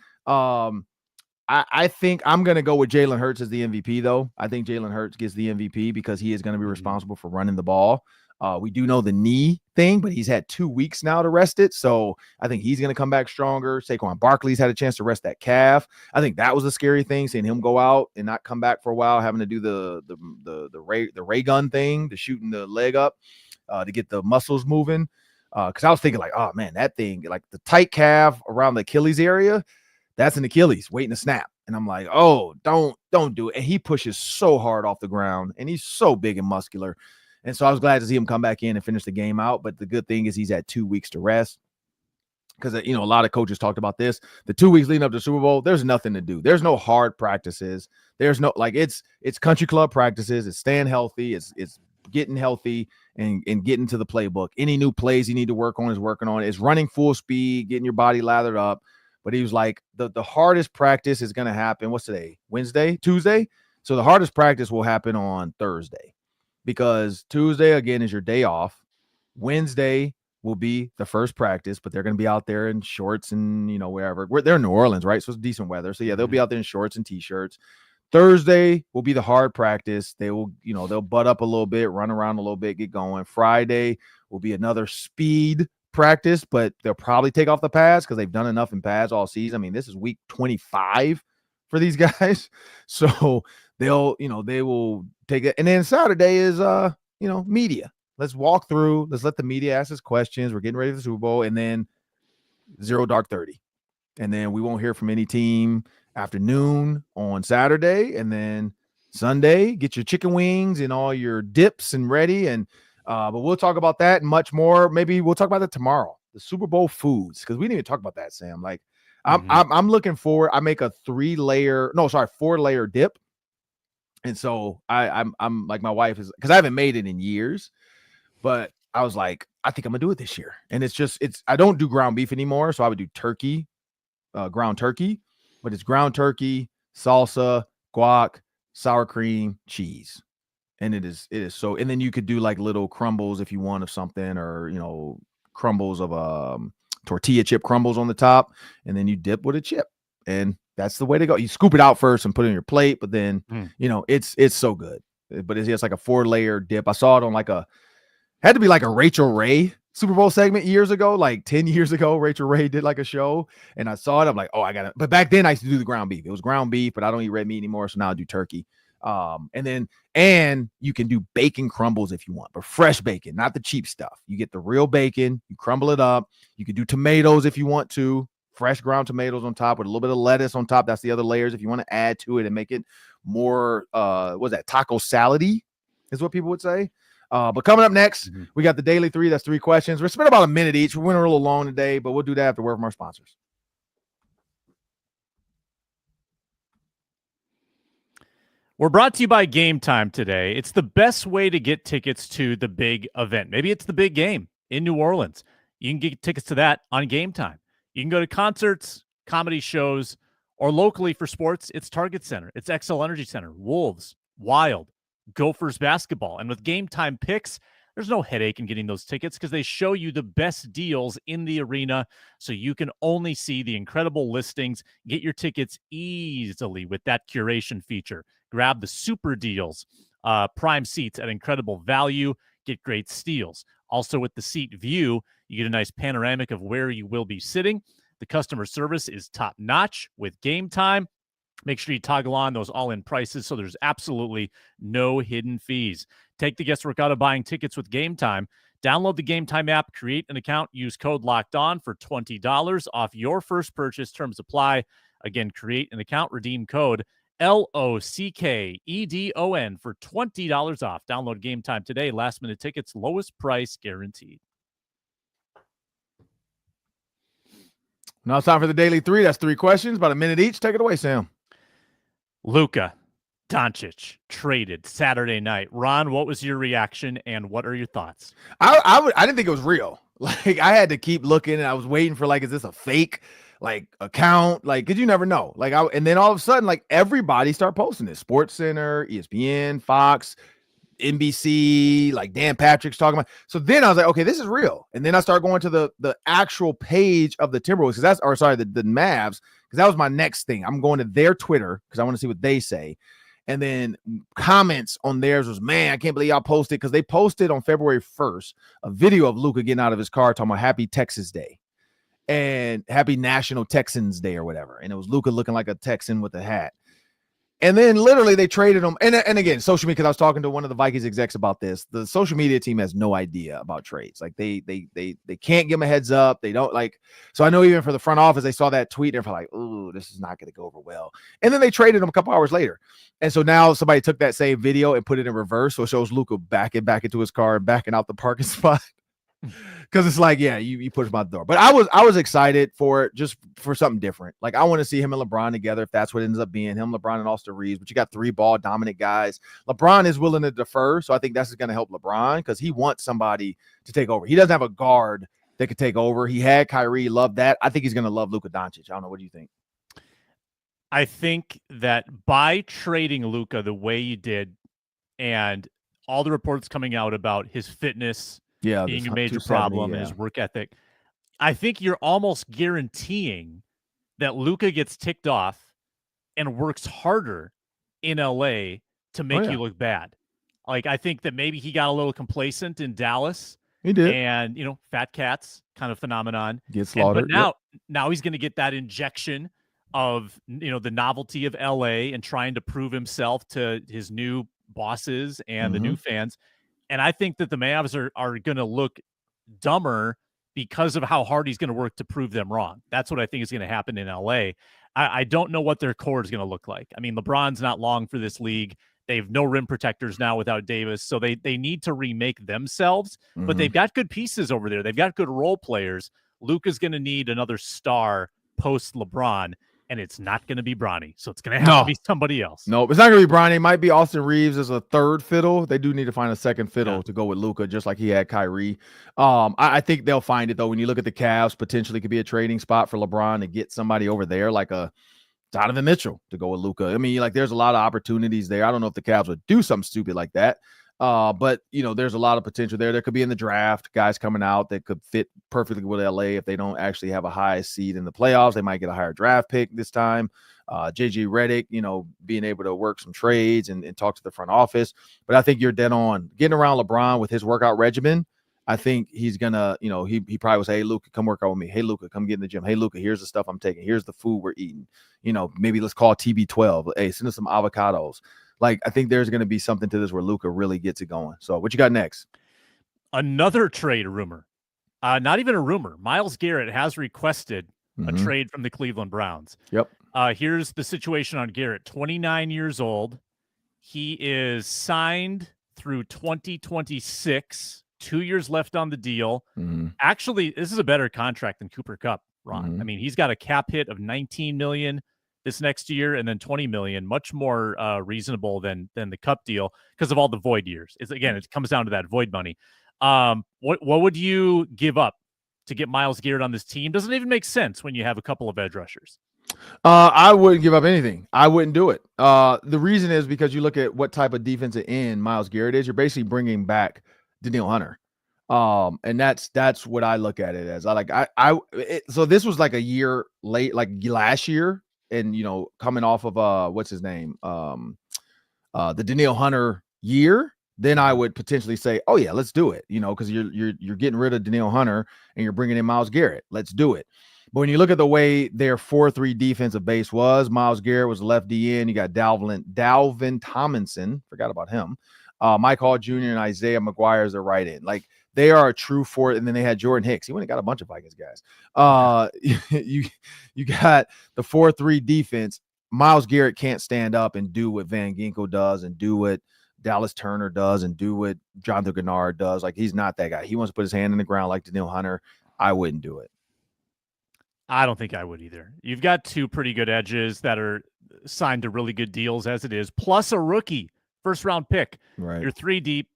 I think I'm going to go with Jalen Hurts as the MVP, though. I think Jalen Hurts gets the MVP because he is going to be responsible for running the ball. We do know the knee thing, but he's had 2 weeks now to rest it. So I think he's going to come back stronger. Saquon Barkley's had a chance to rest that calf. I think that was a scary thing, seeing him go out and not come back for a while, having to do the ray gun thing, the shooting the leg up to get the muscles moving. Because I was thinking like, oh man, that thing, like the tight calf around the Achilles area, that's an Achilles waiting to snap. And I'm like, oh, don't do it. And he pushes so hard off the ground, and he's so big and muscular. And so I was glad to see him come back in and finish the game out. But the good thing is he's had 2 weeks to rest, because, a lot of coaches talked about this. The 2 weeks leading up to the Super Bowl, there's nothing to do. There's no hard practices. There's no, like, it's country club practices. It's staying healthy. It's getting healthy and getting to the playbook. Any new plays you need to work on is working on it. It's running full speed, getting your body lathered up. But he was like, the hardest practice is going to happen. What's today? Tuesday? So the hardest practice will happen on Thursday, because Tuesday, again, is your day off. Wednesday will be the first practice, but they're going to be out there in shorts and, wherever. They're in New Orleans, right? So it's decent weather. So, yeah, they'll be out there in shorts and T-shirts. Thursday will be the hard practice. They will, they'll butt up a little bit, run around a little bit, get going. Friday will be another speed practice, but they'll probably take off the pads because they've done enough in pads all season. I mean, this is week 25 for these guys. So they will take it. And then Saturday is, media. Let's walk through. Let's let the media ask us questions. We're getting ready for the Super Bowl, and then 0 dark 30. And then we won't hear from any team afternoon on Saturday. And then Sunday, get your chicken wings and all your dips and ready. And, but we'll talk about that and much more. Maybe we'll talk about that tomorrow, the Super Bowl foods, because we didn't even talk about that, Sam. Like, I'm looking forward. I make a 4-layer dip. And so I'm like, my wife is, because I haven't made it in years, but I was like, I think I'm gonna do it this year. And I don't do ground beef anymore. So I would do turkey, ground turkey, but it's ground turkey, salsa, guac, sour cream, cheese. And it is so, and then you could do like little crumbles if you want of something, or, crumbles of tortilla chip crumbles on the top, and then you dip with a chip. And that's the way to go. You scoop it out first and put it on your plate, but then, it's so good. But it's like a 4-layer dip. I saw it on had to be like a Rachel Ray Super Bowl segment years ago, like 10 years ago. Rachel Ray did like a show, and I saw it. I'm like, oh, I got it. But back then I used to do the ground beef. It was ground beef, but I don't eat red meat anymore. So now I do turkey. And you can do bacon crumbles if you want, but fresh bacon, not the cheap stuff. You get the real bacon, you crumble it up. You can do tomatoes if you want to, fresh ground tomatoes on top with a little bit of lettuce on top. That's the other layers if you want to add to it and make it more, taco salad-y is what people would say. But coming up next, we got the Daily 3. That's 3 questions. We're spending about a minute each. We went a little long today, but we'll do that after word from our sponsors. We're brought to you by GameTime today. It's the best way to get tickets to the big event. Maybe it's the big game in New Orleans. You can get tickets to that on GameTime. You can go to concerts, comedy shows, or locally for sports, it's Target Center, it's XL Energy Center, Wolves, Wild, Gophers basketball. And with GameTime picks, there's no headache in getting those tickets because they show you the best deals in the arena, so you can only see the incredible listings. Get your tickets easily with that curation feature. Grab the super deals, prime seats at incredible value, get great steals. Also with the seat view, you get a nice panoramic of where you will be sitting. The customer service is top-notch with GameTime. Make sure you toggle on those all-in prices so there's absolutely no hidden fees. Take the guesswork out of buying tickets with GameTime. Download the GameTime app, create an account, use code LOCKEDON for $20 off your first purchase. Terms apply. Again, create an account, redeem code LOCKEDON for $20 off. Download Game Time today. Last minute tickets, lowest price guaranteed. Now it's time for the Daily 3. That's 3 questions, about a minute each. Take it away, Sam. Luka Doncic traded Saturday night. Ron, what was your reaction and what are your thoughts? I didn't think it was real. Like, I had to keep looking and I was waiting for, like, is this a fake account? Like, cause you never know. And then all of a sudden, like, everybody started posting it. Sports Center, ESPN, Fox, NBC, like Dan Patrick's talking about. So then I was like, okay, this is real. And then I started going to the actual page of the Timberwolves, the Mavs, because that was my next thing. I'm going to their Twitter because I want to see what they say. And then comments on theirs was, man, I can't believe y'all posted, because they posted on February 1st a video of Luka getting out of his car talking about Happy Texas Day and Happy National Texans Day or whatever. And it was Luka looking like a Texan with a hat. And then literally they traded him. And again, social media, because I was talking to one of the Vikings execs about this. The social media team has no idea about trades. Like they can't give them a heads up. They don't like. So I know even for the front office, they saw that tweet and they're like, "Ooh, this is not going to go over well." And then they traded him a couple hours later. And so now somebody took that same video and put it in reverse. So it shows Luka backing back into his car and backing out the parking spot. Because it's like, yeah, you push my door. But I was excited for it, just for something different. Like, I want to see him and LeBron together, if that's what ends up being, him, LeBron, and Austin Reeves. But you got 3 ball dominant guys. LeBron is willing to defer, so I think that's going to help LeBron, because he wants somebody to take over. He doesn't have a guard that could take over. He had Kyrie, loved that. I think he's going to love Luka Doncic. I don't know. What do you think? I think that by trading Luka the way you did, and all the reports coming out about his fitness being a major problem and his work ethic, I think you're almost guaranteeing that Luka gets ticked off and works harder in LA to make you look bad. Like, I think that maybe he got a little complacent in Dallas. He did. And, fat cats kind of phenomenon. Get slaughtered. But now he's going to get that injection of, the novelty of LA and trying to prove himself to his new bosses and the new fans. And I think that the Mavs are going to look dumber because of how hard he's going to work to prove them wrong. That's what I think is going to happen in LA. I don't know what their core is going to look like. I mean, LeBron's not long for this league. They have no rim protectors now without Davis. So they need to remake themselves, but they've got good pieces over there. They've got good role players. Luka's going to need another star post LeBron. And it's not going to be Bronny. So it's going to have to be somebody else. No, it's not going to be Bronny. It might be Austin Reeves as a third fiddle. They do need to find a second fiddle to go with Luka, just like he had Kyrie. I think they'll find it, though. When you look at the Cavs, potentially could be a trading spot for LeBron to get somebody over there, like a Donovan Mitchell, to go with Luka. I mean, like, there's a lot of opportunities there. I don't know if the Cavs would do something stupid like that. But, there's a lot of potential there. There could be in the draft guys coming out that could fit perfectly with LA. If they don't actually have a high seed in the playoffs, they might get a higher draft pick this time. JJ Redick, being able to work some trades and talk to the front office. But I think you're dead on. Getting around LeBron with his workout regimen, I think he's going to, he probably will say, "Hey, Luka, come work out with me. Hey, Luka, come get in the gym. Hey, Luka, here's the stuff I'm taking. Here's the food we're eating. Maybe let's call TB12. Hey, send us some avocados." Like, I think there's going to be something to this where Luka really gets it going. So what you got next? Another trade rumor. Not even a rumor. Myles Garrett has requested a trade from the Cleveland Browns. Yep. Here's the situation on Garrett. 29 years old. He is signed through 2026. 2 years left on the deal. Actually, this is a better contract than Cooper Kupp, Ron. I mean, he's got a cap hit of $19 million this next year, and then $20 million, much more reasonable than the Kupp deal because of all the void years. It comes down to that void money. What would you give up to get Myles Garrett on this team? Doesn't even make sense when you have a couple of edge rushers. I wouldn't give up anything. I wouldn't do it. The reason is because you look at what type of defensive end Myles Garrett is. You're basically bringing back Danielle Hunter. And that's what I look at it as. So this was like a year late, like last year. And, coming off of what's his name? The Danielle Hunter year, then I would potentially say, "Oh yeah, let's do it." Because you're getting rid of Danielle Hunter and you're bringing in Myles Garrett. Let's do it. But when you look at the way their 4-3 defensive base was, Myles Garrett was left DN. You got Dalvin Tomlinson, forgot about him. Mike Hall Jr. and Isaiah McGuire as their right end. Like, they are a true fourth. And then they had Jordan Hicks. He went and got a bunch of Vikings guys. You got the 4-3 defense. Myles Garrett can't stand up and do what Van Ginkel does and do what Dallas Turner does and do what Jonathan Gennard does. Like, he's not that guy. He wants to put his hand in the ground like Daniil Hunter. I wouldn't do it. I don't think I would either. You've got two pretty good edges that are signed to really good deals as it is, plus a rookie first-round pick. Right. You're 3 deep.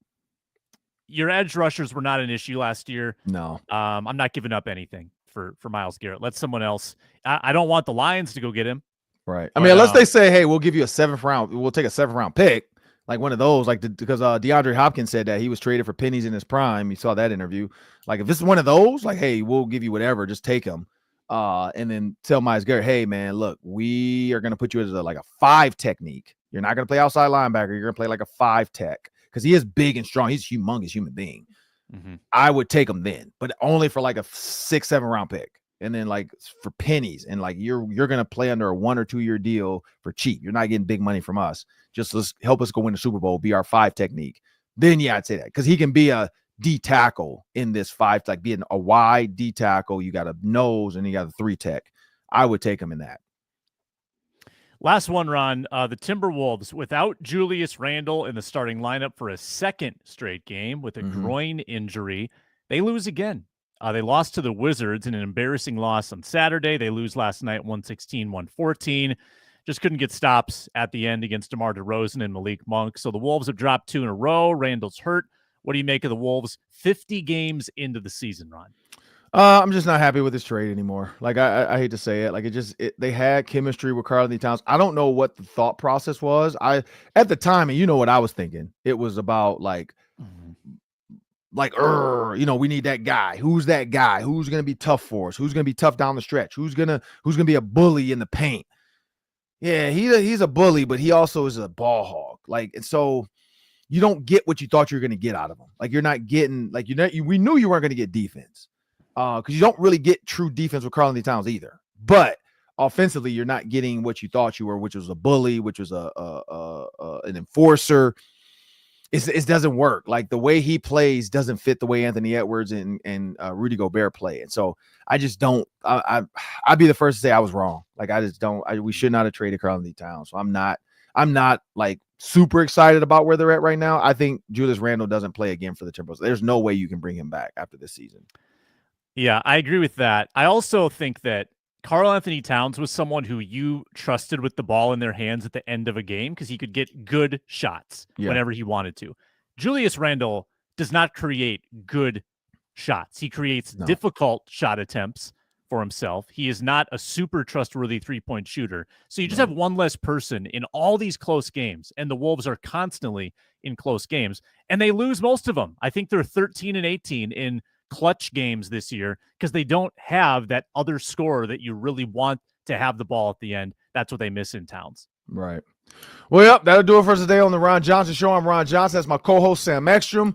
Your edge rushers were not an issue last year. No. I'm not giving up anything for Myles Garrett. Let someone else. I don't want the Lions to go get him. Right. I mean, unless they say, hey, we'll give you a 7th round. We'll take a 7th round pick. Like one of those, like because DeAndre Hopkins said that he was traded for pennies in his prime. You saw that interview. Like, if this is one of those, like, hey, we'll give you whatever. Just take him. And then tell Myles Garrett, hey, man, look, we are going to put you as like a 5 technique. You're not going to play outside linebacker. You're going to play like a 5 tech because he is big and strong. He's a humongous human being. Mm-hmm. I would take him then, but only for like a 6-7 round pick. And then like for pennies. And like you're going to play under a 1 or 2 year deal for cheap. You're not getting big money from us. Just let's help us go win the Super Bowl, be our 5 technique. Then, yeah, I'd say that because he can be a D tackle in this 5, like being a wide D tackle. You got a nose and you got a 3 tech. I would take him in that. Last one, Ron. The Timberwolves, without Julius Randle in the starting lineup for a 2nd straight game with a groin injury, they lose again. They lost to the Wizards in an embarrassing loss on Saturday. They lose last night 116-114. Just couldn't get stops at the end against DeMar DeRozan and Malik Monk. So the Wolves have dropped 2 in a row. Randle's hurt. What do you make of the Wolves 50 games into the season, Ron? I'm just not happy with this trade anymore. Like, I hate to say it. Like, they had chemistry with karl-anthony Towns. I don't know what the thought process was. At the time, and you know what I was thinking. It was about like, we need that guy. Who's that guy? Who's going to be tough for us? Who's going to be tough down the stretch? Who's going to be a bully in the paint? Yeah, he's a bully, but he also is a ball hog. Like, and so you don't get what you thought you were going to get out of him. Like, you're not getting, like, we knew you weren't going to get defense because you don't really get true defense with karl-anthony Towns either. But offensively, you're not getting what you thought you were, which was a bully, which was an enforcer. It doesn't work. Like, the way he plays doesn't fit the way Anthony Edwards and Rudy Gobert play. And so I just don't. I'd be the first to say I was wrong. Like, I just don't. We should not have traded karl-anthony Towns. So I'm not like super excited about where they're at right now. I think Julius Randle doesn't play again for the Timberwolves. There's no way you can bring him back after this season. Yeah, I agree with that. I also think that karl-anthony Towns was someone who you trusted with the ball in their hands at the end of a game because he could get good shots whenever he wanted to. Julius Randle does not create good shots. He creates difficult shot attempts for himself. He is not a super trustworthy 3-point shooter. So you just have one less person in all these close games, and the Wolves are constantly in close games, and they lose most of them. I think they're 13-18 in clutch games this year because they don't have that other scorer that you really want to have the ball at the end. That's what they miss in Towns. Right. Well, yep, that'll do it for us today on the Ron Johnson Show. I'm Ron Johnson. That's my co-host, Sam Ekstrom.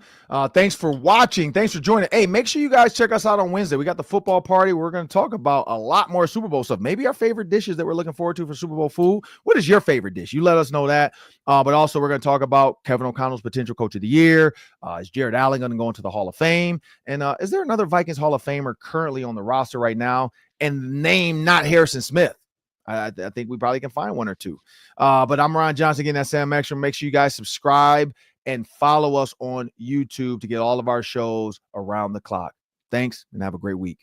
Thanks for watching. Thanks for joining. Hey, make sure you guys check us out on Wednesday. We got the football party. We're going to talk about a lot more Super Bowl stuff. Maybe our favorite dishes that we're looking forward to for Super Bowl food. What is your favorite dish? You let us know that. But also, we're going to talk about Kevin O'Connell's potential coach of the year. Is Jared Allen going to go into the Hall of Fame? And is there another Vikings Hall of Famer currently on the roster right now? And name not Harrison Smith. I think we probably can find one or two. But I'm Ron Johnson, again, that's Sam Ekstrom. Make sure you guys subscribe and follow us on YouTube to get all of our shows around the clock. Thanks, and have a great week.